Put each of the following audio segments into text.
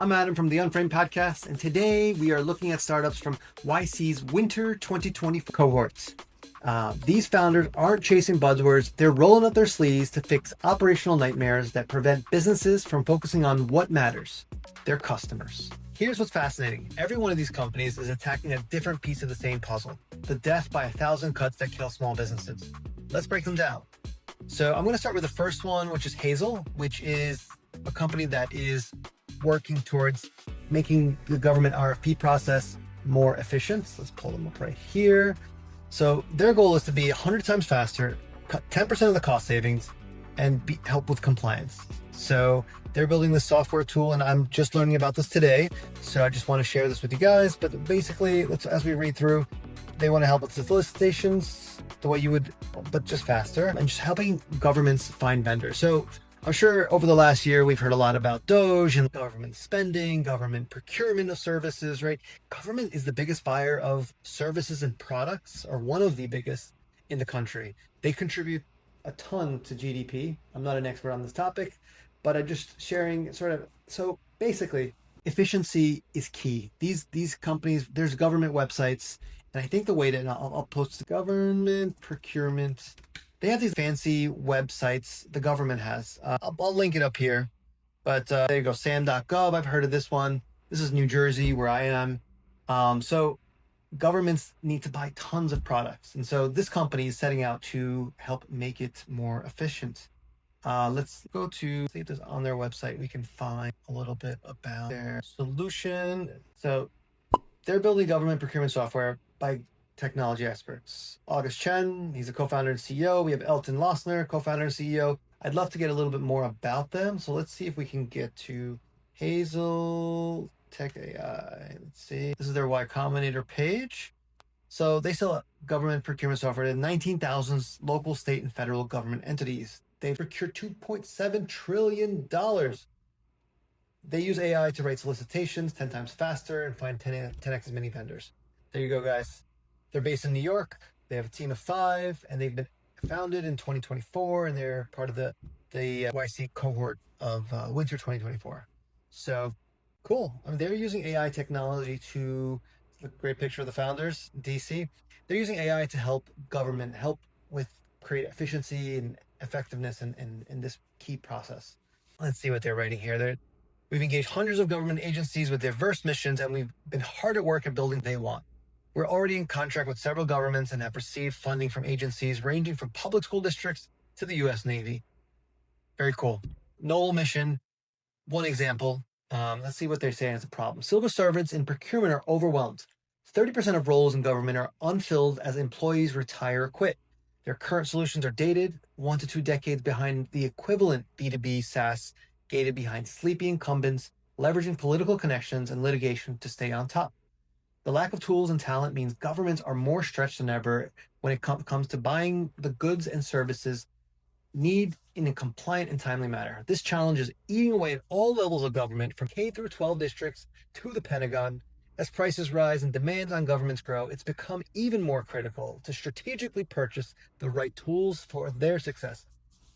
I'm Adam from the Unframed Podcast, and today we are looking at startups from YC's Winter 2024 cohorts. These founders aren't chasing buzzwords, they're rolling up their sleeves to fix operational nightmares that prevent businesses from focusing on what matters, their customers. Here's what's fascinating. Every one of these companies is attacking a different piece of the same puzzle, the death by 1,000 cuts that kill small businesses. Let's break them down. So I'm going to start with the first one, which is Hazel, which is a company that is working towards making the government RFP process more efficient. So let's pull them up right here. So their goal is to be 100 times faster, cut 10% of the cost savings, and help with compliance. So they're building this software tool, and I'm just learning about this today. So I just want to share this with you guys. But basically, as we read through, they want to help with the solicitations the way you would, but just faster, and just helping governments find vendors. So I'm sure over the last year, we've heard a lot about DOGE and government spending, government procurement of services, right? Government is the biggest buyer of services and products, or one of the biggest in the country. They contribute a ton to GDP. I'm not an expert on this topic, but I'm just sharing so basically, efficiency is key. These companies, there's government websites, and I think the way that, and I'll post the government procurement. They have these fancy websites the government has. I'll link it up here. But there you go, sam.gov. I've heard of this one. This is New Jersey, where I am. So governments need to buy tons of products. And so this company is setting out to help make it more efficient. Let's go to, see if there's on their website, we can find a little bit about their solution. So they're building government procurement software by technology experts. August Chen, he's a co-founder and CEO. We have Elton Lossner, co-founder and CEO. I'd love to get a little bit more about them. So let's see if we can get to Hazel Tech AI. Let's see. This is their Y Combinator page. So they sell government procurement software to 19,000 local, state, and federal government entities. They procure $2.7 trillion. They use AI to write solicitations 10 times faster and find 10x as many vendors. There you go, guys. They're based in New York. They have a team of 5, and they've been founded in 2024, and they're part of the YC cohort of Winter 2024. So cool. I mean, they're using AI technology to, a great picture of the founders, DC. They're using AI to help government, help with create efficiency and effectiveness in this key process. Let's see what they're writing here. We've engaged hundreds of government agencies with diverse missions, and we've been hard at work at building what they want. We're already in contract with several governments and have received funding from agencies ranging from public school districts to the U.S. Navy. Very cool. Noel mission, one example. Let's see what they're saying is a problem. Civil servants in procurement are overwhelmed. 30% of roles in government are unfilled as employees retire or quit. Their current solutions are dated, 1 to 2 decades behind the equivalent B2B SaaS, gated behind sleepy incumbents, leveraging political connections and litigation to stay on top. The lack of tools and talent means governments are more stretched than ever when it comes to buying the goods and services need in a compliant and timely manner. This challenge is eating away at all levels of government, from K through 12 districts to the Pentagon. As prices rise and demands on governments grow, it's become even more critical to strategically purchase the right tools for their success.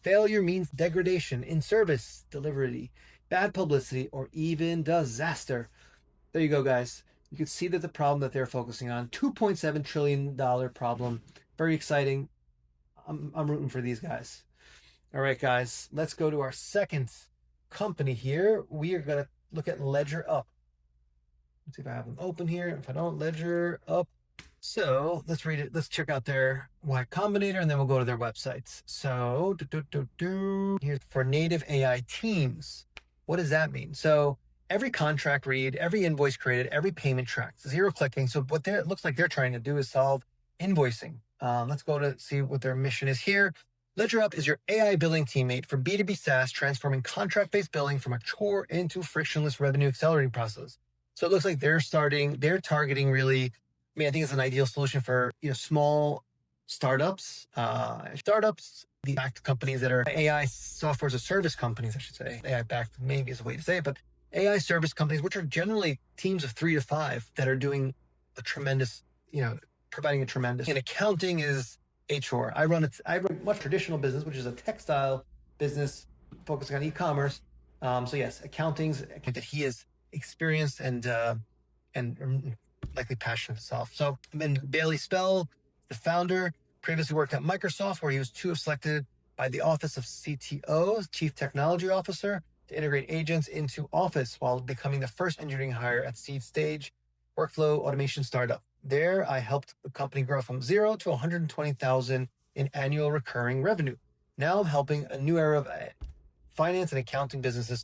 Failure means degradation in service delivery, bad publicity, or even disaster. There you go, guys. You can see that the problem that they're focusing on, $2.7 trillion problem. Very exciting. I'm rooting for these guys. All right, guys, let's go to our second company here. We are going to look at LedgerUp. Let's see if I have them open here. If I don't, LedgerUp. So let's read it. Let's check out their Y Combinator, and then we'll go to their websites. So here's for native AI teams. What does that mean? So every contract read, every invoice created, every payment tracked, 0 clicking. So what it looks like they're trying to do is solve invoicing. Let's go to see what their mission is here. LedgerUp is your AI billing teammate for B2B SaaS, transforming contract-based billing from a chore into frictionless revenue accelerating process. So it looks like they're targeting really, I think it's an ideal solution for small startups, the backed companies that are AI software as a service companies, I should say. AI backed maybe is a way to say it, but AI service companies, which are generally teams of 3 to 5 that are doing a tremendous, providing a tremendous. And accounting is a chore. I run a much traditional business, which is a textile business focusing on e-commerce. So yes, accounting's that he is experienced and likely passionate himself. So, and Bailey Spell, the founder, previously worked at Microsoft, where he was selected by the Office of CTO, Chief Technology Officer, to integrate agents into Office while becoming the first engineering hire at seed stage workflow automation startup. There, I helped the company grow from 0 to 120,000 in annual recurring revenue. Now I'm helping a new era of finance and accounting businesses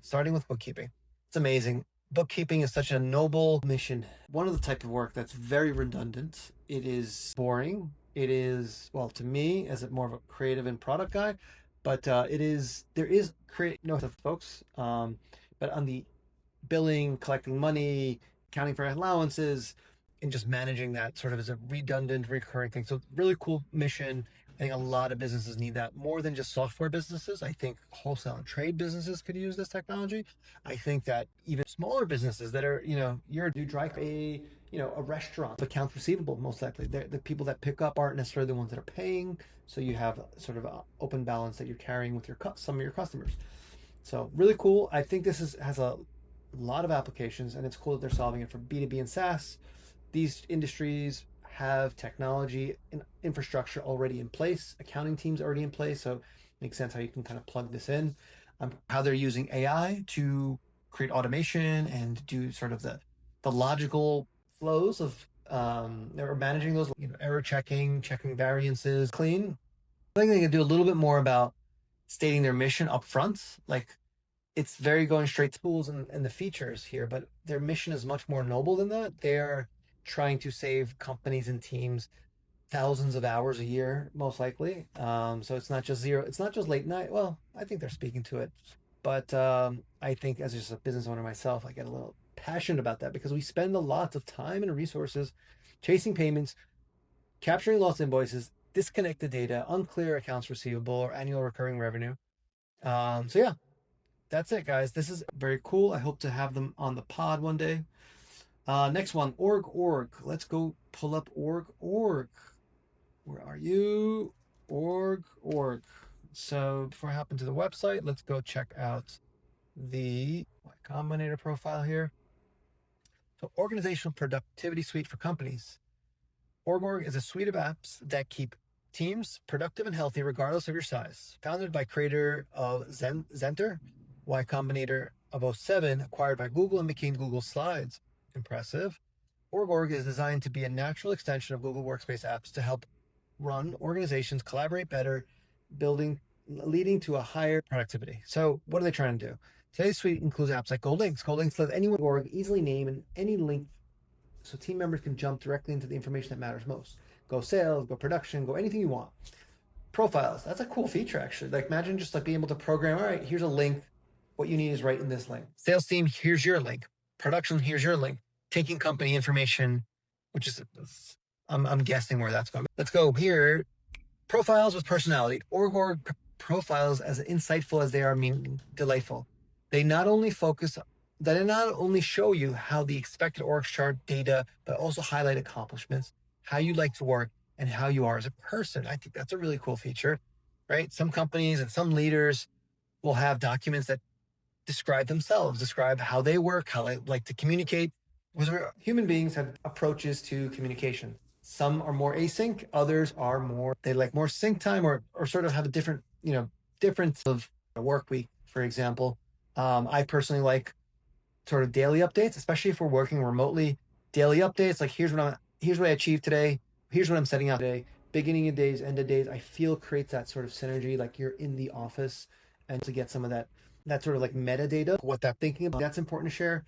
starting with bookkeeping. It's amazing. Bookkeeping is such a noble mission. One of the type of work that's very redundant. It is boring. It is, well, to me, as more of a creative and product guy, but there is create no folks. But on the billing, collecting money, accounting for allowances, and just managing that sort of as a redundant, recurring thing. So really cool mission. I think a lot of businesses need that more than just software businesses. I think wholesale and trade businesses could use this technology. I think that even smaller businesses that are, you're a restaurant, accounts receivable, most likely. The people that pick up aren't necessarily the ones that are paying. So you have sort of an open balance that you're carrying with some of your customers. So really cool. I think this has a lot of applications, and it's cool that they're solving it for B2B and SaaS. These industries have technology and infrastructure already in place, accounting teams already in place, so it makes sense how you can kind of plug this in. How they're using AI to create automation and do sort of the logical flows of they're managing those, error checking variances clean. I think they can do a little bit more about stating their mission up front. Like, it's very going straight to tools and the features here, but their mission is much more noble than that. They are trying to save companies and teams thousands of hours a year, most likely. So it's not just late night. Well, I think they're speaking to it, but I think as just a business owner myself, I get a little passionate about that because we spend a lot of time and resources chasing payments, capturing lost invoices, disconnected data, unclear accounts receivable or annual recurring revenue. So yeah, that's it, guys. This is very cool. I hope to have them on the pod one day. Next one, OrgOrg. Let's go pull up OrgOrg. Where are you? OrgOrg. So before I hop into the website, let's go check out the Combinator profile here. So organizational productivity suite for companies. OrgOrg is a suite of apps that keep teams productive and healthy regardless of your size. Founded by creator of Zenter, Y Combinator of 07, acquired by Google and became Google Slides. Impressive. OrgOrg is designed to be a natural extension of Google Workspace apps to help run organizations collaborate better, leading to a higher productivity. So what are they trying to do? Today's suite includes apps like GoLinks. GoLinks lets anyone org easily name and any link so team members can jump directly into the information that matters most. Go sales, go production, go anything you want. Profiles, that's a cool feature actually. Like, imagine just like being able to program, all right, here's a link. What you need is right in this link. Sales team, here's your link. Production, here's your link. Taking company information, which is, I'm guessing where that's going. Let's go here. Profiles with personality. OrgOrg profiles as insightful as they are delightful. They not only show you how the expected org chart data, but also highlight accomplishments, how you like to work, and how you are as a person. I think that's a really cool feature, right? Some companies and some leaders will have documents that describe themselves, describe how they work, how they like to communicate. Human beings have approaches to communication. Some are more async, others are they like more sync time or sort of have a different of a work week, for example. I personally like sort of daily updates, especially if we're working remotely. Daily updates, like here's what I achieved today, here's what I'm setting out today, beginning of days, end of days. I feel creates that sort of synergy, like you're in the office, and to get some of that sort of like metadata, what they're thinking about, that's important to share.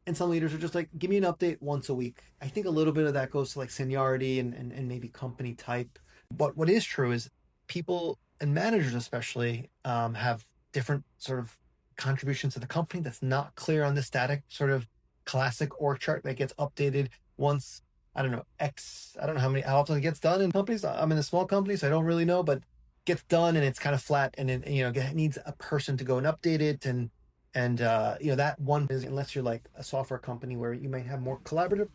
And some leaders are just like, give me an update once a week. I think a little bit of that goes to like seniority and maybe company type. But what is true is people and managers especially have different sort of contributions to the company that's not clear on the static sort of classic org chart that gets updated once, I don't know how often it gets done in companies. I'm in a small company, so I don't really know, but gets done and it's kind of flat, and it needs a person to go and update it, and that one is, unless you're like a software company where you might have more collaborative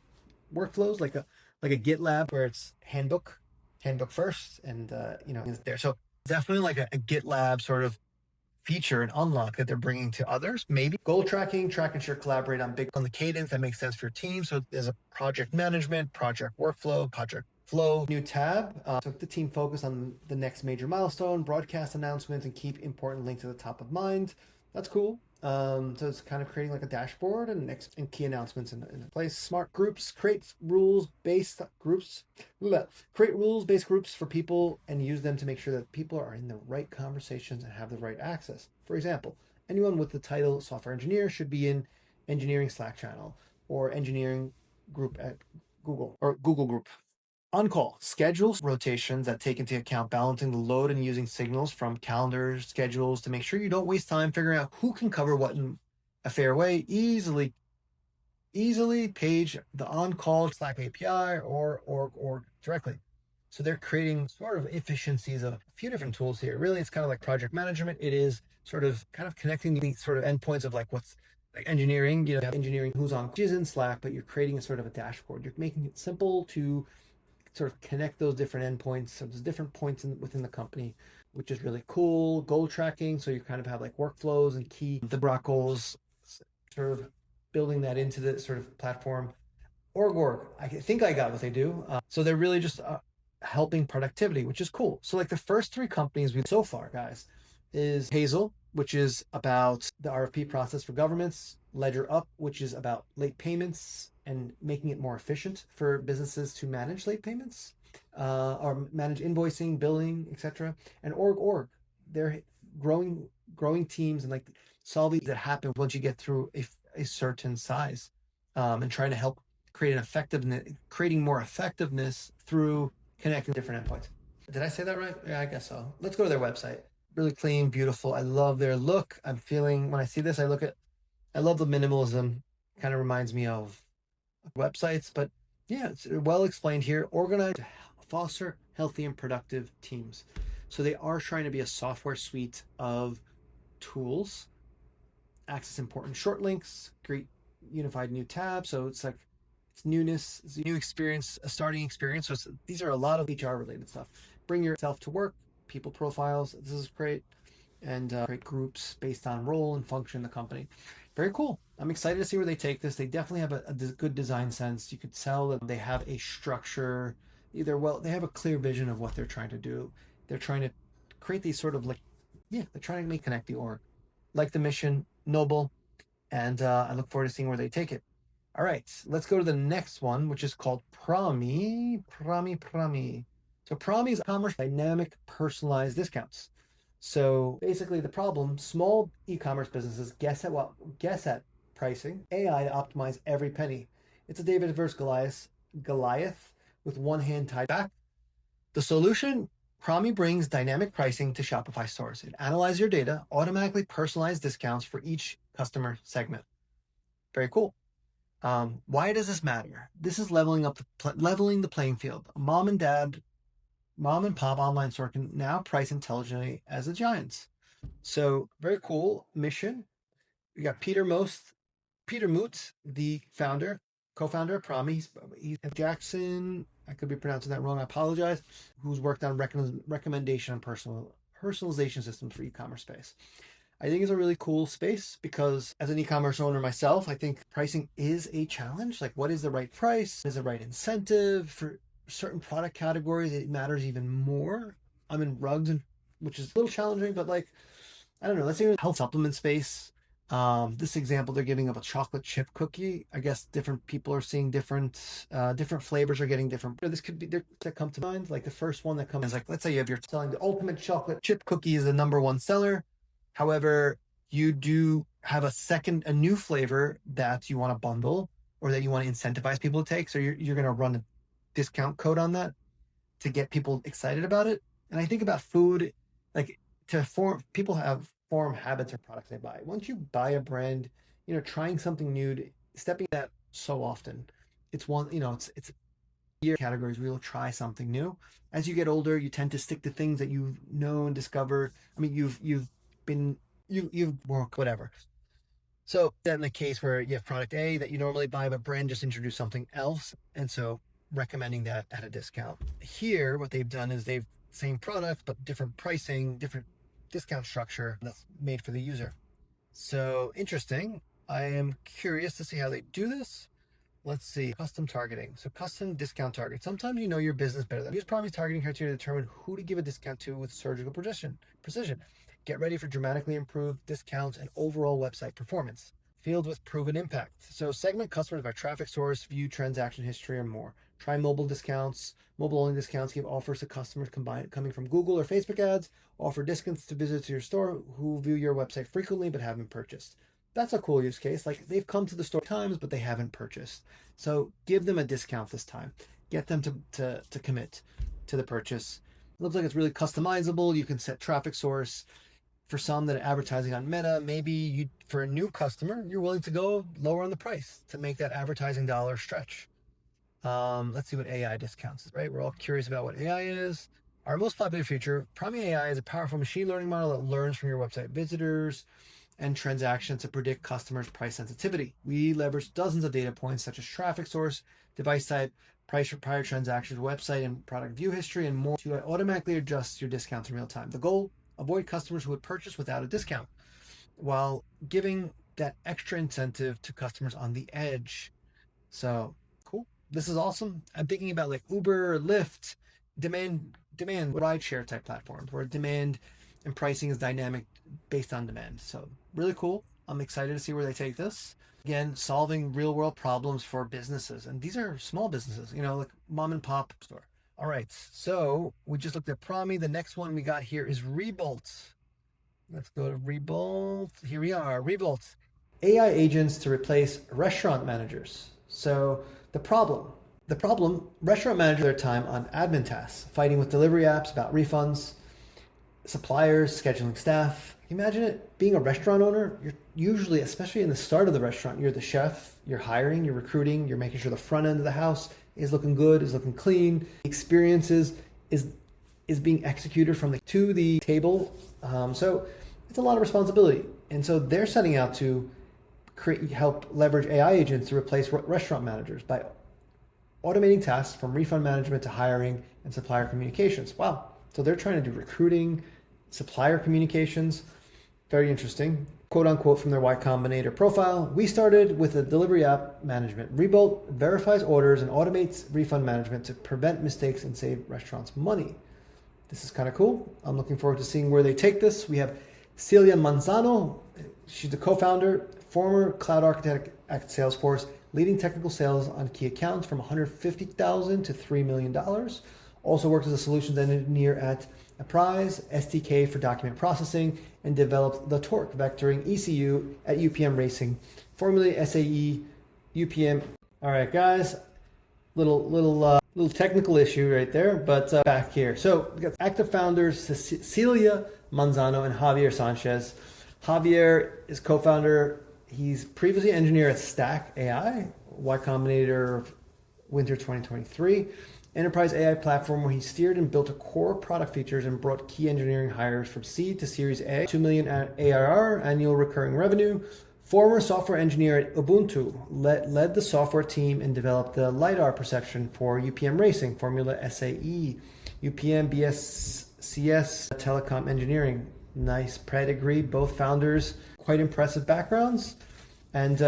workflows, like a GitLab where it's handbook first, and it's there. So definitely like a GitLab sort of feature and unlock that they're bringing to others. Maybe goal tracking, track and share, collaborate on the cadence that makes sense for your team. So there's a project management, project workflow, project flow, new tab. So the team focus on the next major milestone, broadcast announcements, and keep important links at the top of mind. That's cool. So it's kind of creating like a dashboard and key announcements in place. Smart groups, create rules-based groups for people and use them to make sure that people are in the right conversations and have the right access. For example, anyone with the title software engineer should be in engineering Slack channel or engineering group at Google or Google group. On-call schedules rotations that take into account balancing the load and using signals from calendars, schedules to make sure you don't waste time figuring out who can cover what in a fair way. Easily page the on-call Slack API or OrgOrg directly. So they're creating sort of efficiencies of a few different tools here. Really, it's kind of like project management. It is sort of kind of connecting these sort of endpoints of like what's like engineering, engineering who's on, which is in Slack, but you're creating a sort of a dashboard. You're making it simple to sort of connect those different endpoints. So there's different points within the company, which is really cool. Goal tracking. So you kind of have like workflows and the Brock goals, sort of building that into the sort of platform. OrgOrg, I think I got what they do. So they're really just helping productivity, which is cool. So like the first three companies we've so far, guys, is Hazel, which is about the RFP process for governments, LedgerUp, which is about late payments and making it more efficient for businesses to manage late payments, or manage invoicing, billing, etc. And OrgOrg, they're growing teams and like solving that happen once you get through a certain size, and trying to help creating more effectiveness through connecting different endpoints. Did I say that right? Yeah, I guess so. Let's go to their website. Really clean, beautiful. I love their look. I'm feeling when I see this, I love the minimalism. Kind of reminds me of websites, but yeah, it's well explained here. Organized to foster healthy and productive teams. So they are trying to be a software suite of tools, access important short links, great unified new tab. So it's like it's newness, it's a new experience, a starting experience. So these are a lot of HR related stuff. Bring yourself to work, people profiles. This is great. And create groups based on role and function in the company. Very cool. I'm excited to see where they take this. They definitely have a good design sense. You could tell that they have a structure. They have a clear vision of what they're trying to do. They're trying to create these sort of they're trying to connect the org. Like the mission, noble, and I look forward to seeing where they take it. All right, let's go to the next one, which is called Promi. So Promi is commerce dynamic personalized discounts. So basically the problem, small e-commerce businesses guess at pricing, AI to optimize every penny. It's a David versus Goliath with one hand tied back. The solution, Promi brings dynamic pricing to Shopify stores. It analyzes your data, automatically personalized discounts for each customer segment. Very cool. Why does this matter? This is leveling the playing field. Mom and pop online store can now price intelligently as the giants. So very cool mission. We got Peter Moots, the co-founder of Promi. He's Jackson. I could be pronouncing that wrong. I apologize. Who's worked on recommendation and personalization systems for e-commerce space. I think it's a really cool space because as an e-commerce owner myself, I think pricing is a challenge. Like, what is the right price? Is the right incentive for certain product categories? It matters even more. I'm in rugs, which is a little challenging, but like, I don't know. Let's say in the health supplement space. This example they're giving of a chocolate chip cookie. I guess different people are seeing different flavors are getting different. This could be that come to mind. Like the first one that comes is like, let's say you're selling the ultimate chocolate chip cookie is the number one seller. However, you do have a new flavor that you want to bundle or that you want to incentivize people to take. So you're going to run a discount code on that to get people excited about it. And I think about food, like people form habits or products they buy. Once you buy a brand, trying something new, stepping that so often, it's year categories where you'll try something new. As you get older, you tend to stick to things that you've known, discovered. I mean, you've worked, whatever. So then the case where you have product A that you normally buy, but brand just introduced something else. And so recommending that at a discount. Here, what they've done is same product, but different pricing, different discount structure that's made for the user. So interesting. I am curious to see how they do this. Let's see, custom targeting. So custom discount target. Sometimes you know your business better than use Promi's targeting criteria to determine who to give a discount to with surgical precision. Get ready for dramatically improved discounts and overall website performance. Fields with proven impact. So segment customers by traffic source, view transaction history, or more. Try mobile discounts, mobile-only discounts. Give offers to customers coming from Google or Facebook ads. Offer discounts to visitors to your store who view your website frequently but haven't purchased. That's a cool use case. Like, they've come to the store times, but they haven't purchased. So give them a discount this time. Get them to commit to the purchase. It looks like it's really customizable. You can set traffic source. For some that are advertising on Meta, maybe for a new customer, you're willing to go lower on the price to make that advertising dollar stretch. Let's see what AI discounts is, right? We're all curious about what AI is. Our most popular feature, Promi AI, is a powerful machine learning model that learns from your website visitors and transactions to predict customers' price sensitivity. We leverage dozens of data points such as traffic source, device type, price for prior transactions, website and product view history, and more to automatically adjust your discounts in real time. The goal, avoid customers who would purchase without a discount while giving that extra incentive to customers on the edge. So cool. This is awesome. I'm thinking about like Uber, Lyft, demand rideshare type platforms where demand and pricing is dynamic based on demand. So really cool. I'm excited to see where they take this. Again, solving real world problems for businesses. And these are small businesses, like mom and pop store. All right, so we just looked at Promi. The next one we got here is Rebolt. Let's go to Rebolt. Here we are, Rebolt. AI agents to replace restaurant managers. So the problem, restaurant managers their time on admin tasks, fighting with delivery apps about refunds, suppliers, scheduling staff. Can you imagine it? Being a restaurant owner, you're usually, especially in the start of the restaurant, you're the chef, you're hiring, you're recruiting, you're making sure the front end of the house is looking good, is looking clean. The experiences is being executed to the table. So it's a lot of responsibility. And so they're setting out to help leverage AI agents to replace restaurant managers by automating tasks from refund management to hiring and supplier communications. Wow. So they're trying to do recruiting, supplier communications. Very interesting. Quote unquote from their Y Combinator profile. We started with a delivery app management. Rebolt verifies orders and automates refund management to prevent mistakes and save restaurants money. This is kind of cool. I'm looking forward to seeing where they take this. We have Celia Manzano. She's the co-founder, former cloud architect at Salesforce, leading technical sales on key accounts from $150,000 to $3 million. Also worked as a solutions engineer at Apprise, SDK for document processing, and developed the torque vectoring ECU at UPM Racing, formerly SAE UPM. All right, guys, little technical issue right there, but back here. So we got active founders Cecilia Manzano and Javier Sanchez. Javier is co-founder. He's previously engineer at Stack AI, Y Combinator Winter 2023. Enterprise AI platform where he steered and built a core product features and brought key engineering hires from seed to Series A, 2 million ARR, annual recurring revenue. Former software engineer at Ubuntu, led the software team and developed the LiDAR perception for UPM Racing, Formula SAE, UPM BSCS Telecom Engineering. Nice pedigree, both founders, quite impressive backgrounds, and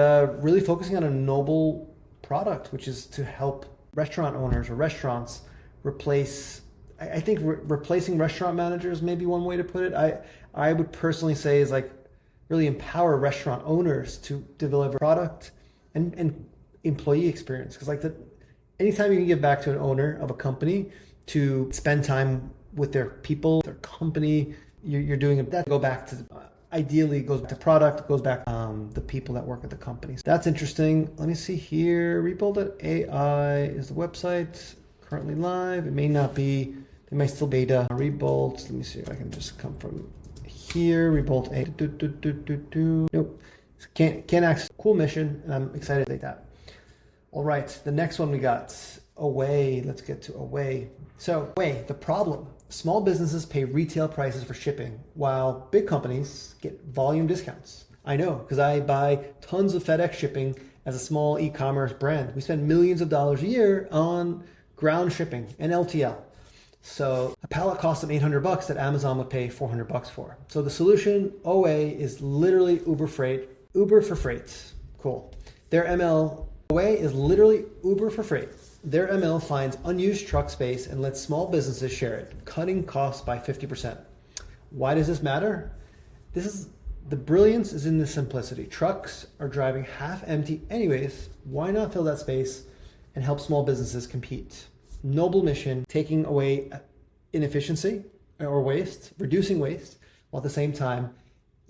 really focusing on a noble product, which is to help restaurant owners or restaurants replace. I think replacing restaurant managers may be one way to put it. I would personally say is like really empower restaurant owners to deliver product and employee experience. Because anytime you can give back to an owner of a company to spend time with their people, their company, you're doing that. Go back to ideally goes back to product, goes back the people that work at the company. So that's interesting. Let me see here. Rebolt.ai is the website currently live. It may not be. It might still beta. Rebolt. Let me see if I can just come from here. Rebolt. Nope. Can't access. Cool mission, and I'm excited to take that. All right. The next one we got Oway. Let's get to Oway. So Oway, the problem. Small businesses pay retail prices for shipping, while big companies get volume discounts. I know, because I buy tons of FedEx shipping as a small e-commerce brand. We spend millions of dollars a year on ground shipping and LTL. So a pallet costs them $800 that Amazon would pay $400 for. So the solution, Oway, is literally Uber for freight. Cool. Their ML, Oway is literally Uber for freight. Their ML finds unused truck space and lets small businesses share it, cutting costs by 50%. Why does this matter? The brilliance is in the simplicity. Trucks are driving half empty anyways. Why not fill that space and help small businesses compete? Noble mission, taking away inefficiency or waste, reducing waste, while at the same time,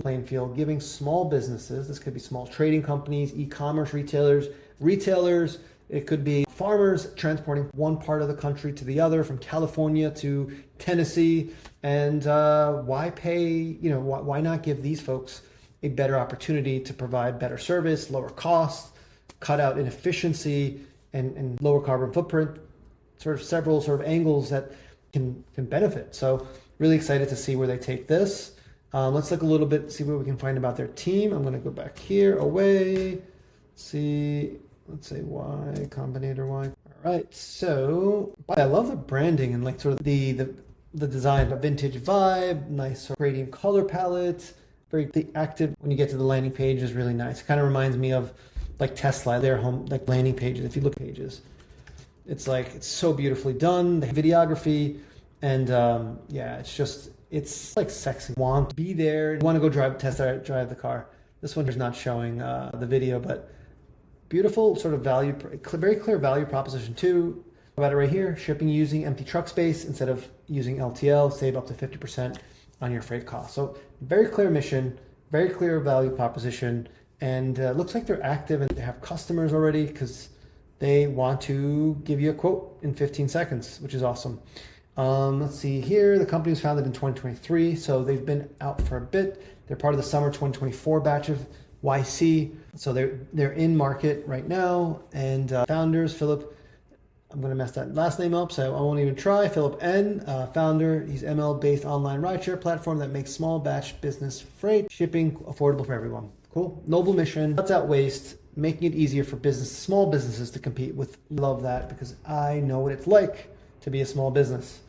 playing field, giving small businesses, this could be small trading companies, e-commerce retailers, it could be farmers transporting one part of the country to the other, from California to Tennessee. And why not give these folks a better opportunity to provide better service, lower costs, cut out inefficiency, and lower carbon footprint, several angles that can benefit. So really excited to see where they take this. Let's look a little bit, see what we can find about their team. I'm going to go back here, Oway, see. Let's say Y, Combinator Y. All right, so I love the branding and the design, a vintage vibe, nice gradient color palette, very active. When you get to the landing page is really nice. It kind of reminds me of like Tesla, their home, like landing pages. If you look at pages, it's so beautifully done. The videography and it's like sexy. Want to be there, want to go drive the car. This one is not showing the video, but beautiful very clear value proposition too. About it right here, shipping using empty truck space instead of using LTL, save up to 50% on your freight costs. So very clear mission, very clear value proposition, and looks like they're active and they have customers already because they want to give you a quote in 15 seconds, which is awesome. Let's see here. The company was founded in 2023, so they've been out for a bit. They're part of the summer 2024 batch of YC. So they're in market right now, and founders, Philip, I'm going to mess that last name up, so I won't even try. Philip N, founder. He's ML-based online rideshare platform that makes small batch business freight shipping affordable for everyone. Cool. Noble mission, cuts out waste, making it easier for small businesses to compete with. Love that because I know what it's like to be a small business.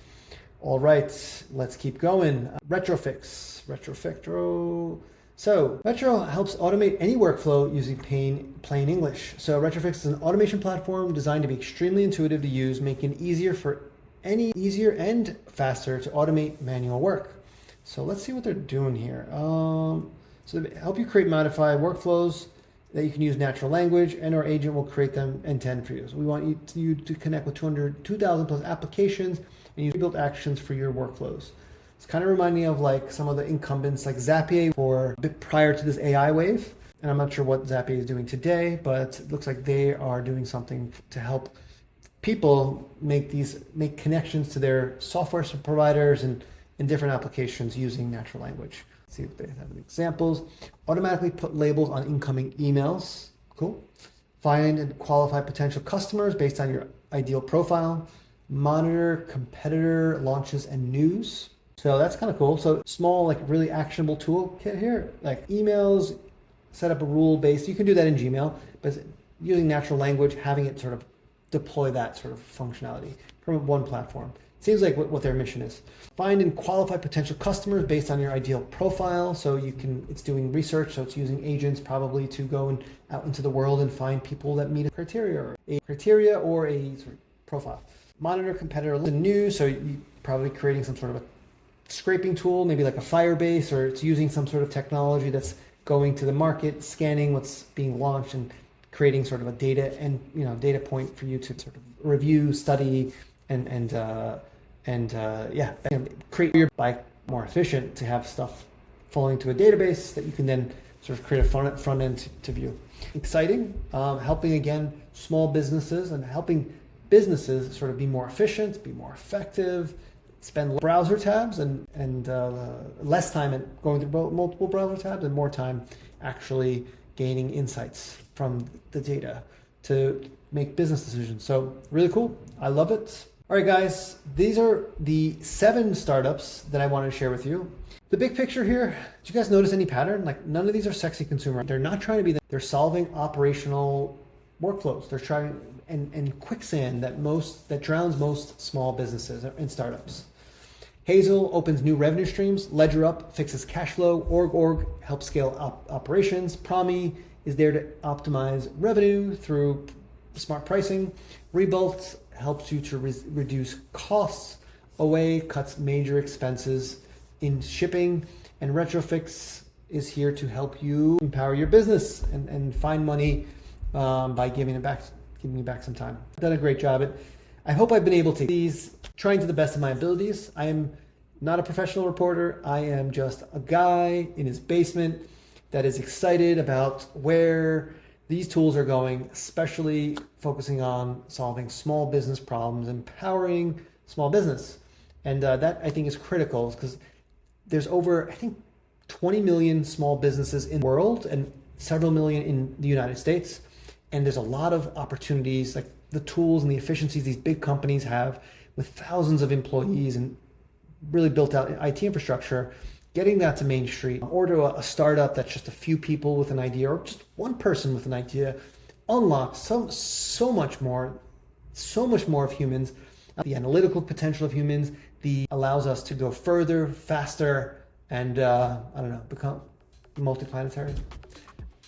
All right, let's keep going. RetroFix. So Retro helps automate any workflow using plain English. So RetroFix is an automation platform designed to be extremely intuitive to use, making it easier and faster to automate manual work. So let's see what they're doing here. So they help you create, modify workflows that you can use natural language, and our agent will create them end-to-end for you. So we want you to connect with 2,000 plus applications and use built actions for your workflows. It's kind of reminding me of like some of the incumbents like Zapier for a bit prior to this AI wave. And I'm not sure what Zapier is doing today, but it looks like they are doing something to help people make connections to their software providers and in different applications using natural language. Let's see if they have examples. Automatically put labels on incoming emails. Cool. Find and qualify potential customers based on your ideal profile. Monitor competitor launches and news. So that's kind of cool. So small, like really actionable toolkit here, like emails, set up a rule-based. You can do that in Gmail, but using natural language, having it sort of deploy that sort of functionality from one platform. Seems like what their mission is. Find and qualify potential customers based on your ideal profile. So it's doing research. So it's using agents probably to go out into the world and find people that meet a criteria or a sort of profile. Monitor competitor news. So you're probably creating some sort of a scraping tool, maybe like a Firebase, or it's using some sort of technology that's going to the market, scanning what's being launched and creating sort of a data point for you to sort of review, study, and create your bike more efficient to have stuff falling to a database that you can then sort of create a front end to view. Exciting, helping again small businesses and helping businesses sort of be more efficient, be more effective, spend browser tabs and less time at going through multiple browser tabs and more time actually gaining insights from the data to make business decisions. So really cool. I love it. All right, guys, these are the 7 startups that I wanted to share with you. The big picture here, did you guys notice any pattern? Like none of these are sexy consumer. They're not trying to be, they're solving operational workflows. They're trying and quicksand that drowns most small businesses and startups. Hazel opens new revenue streams. LedgerUp fixes cash flow. OrgOrg helps scale operations. Promi is there to optimize revenue through smart pricing. Rebolt helps you to reduce costs. Oway cuts major expenses in shipping. And RetroFix is here to help you empower your business and find money by giving you back some time. I've done a great job. I hope I've been able to these, trying to the best of my abilities. I am not a professional reporter. I am just a guy in his basement that is excited about where these tools are going, especially focusing on solving small business problems, empowering small business. And that I think is critical because there's over, I think, 20 million small businesses in the world and several million in the United States. And there's a lot of opportunities, like the tools and the efficiencies these big companies have with thousands of employees and really built out IT infrastructure, getting that to Main Street, or to a startup that's just a few people with an idea, or just one person with an idea, unlocks so much more of humans, the analytical potential of humans, allows us to go further, faster, and become multiplanetary.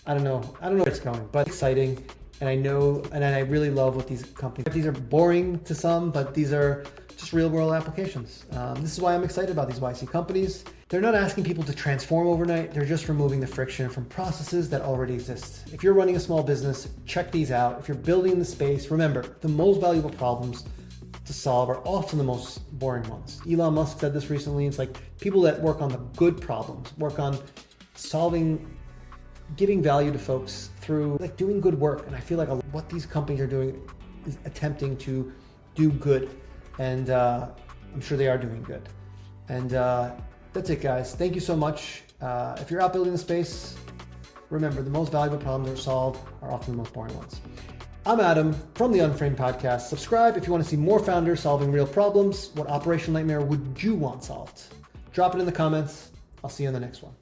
I don't know where it's going, but it's exciting. And I really love what these companies, these are boring to some, but these are just real world applications. This is why I'm excited about these YC companies. They're not asking people to transform overnight. They're just removing the friction from processes that already exist. If you're running a small business, check these out. If you're building in the space, remember, the most valuable problems to solve are often the most boring ones. Elon Musk said this recently. It's like people that work on the good problems, work on giving value to folks through like doing good work. And I feel like what these companies are doing is attempting to do good. And I'm sure they are doing good. And that's it, guys. Thank you so much. If you're out building the space, remember the most valuable problems that are solved are often the most boring ones. I'm Adam from the Unframed Podcast. Subscribe if you want to see more founders solving real problems. What operational nightmare would you want solved? Drop it in the comments. I'll see you in the next one.